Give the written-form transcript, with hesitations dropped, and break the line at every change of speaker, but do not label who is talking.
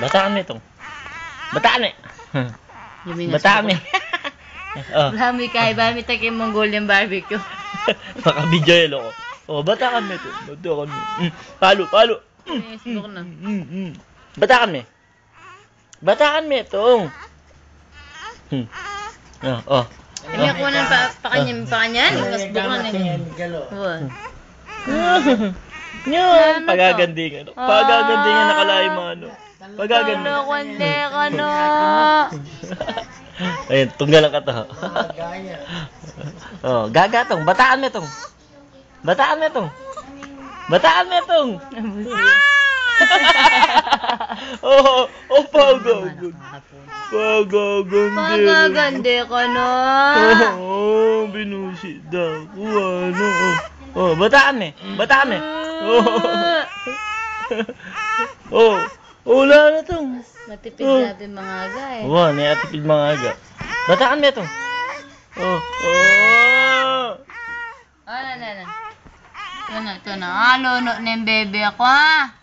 Bataan mo itong. Bataan eh. Bataan eh. Oh.
Wala mo kay ba mi takim Mongolian barbecue.
Baka video yelo ko. Oh, bataan mo ito. Bataan mo. Palo, palo.
Facebook na.
Bataan mo. Bataan mo itong. Oh.
Hindi ako na pa kanya. Facebook na niya.
Yan, pagagandingan. Pagagandingan nakalay mo ano. Pagagandingan.
Ano kundi ka no.
Ayun, tunggalan ka to. Oh, gagatong. Bataan mo itong. Bataan mo itong. Bataan mo itong. Oh, pagagand. Pagagandi.
Pagagandi ka no.
Oh, binusit daw. Ano? Oh, bataan mo. Bataan mo. Oh, wala na itong.
Matipid natin mga aga eh.
Wow, natipid mga aga. Bataan mo ito. Oh.
Ito na. Alo, no, na yung bebe ako ah.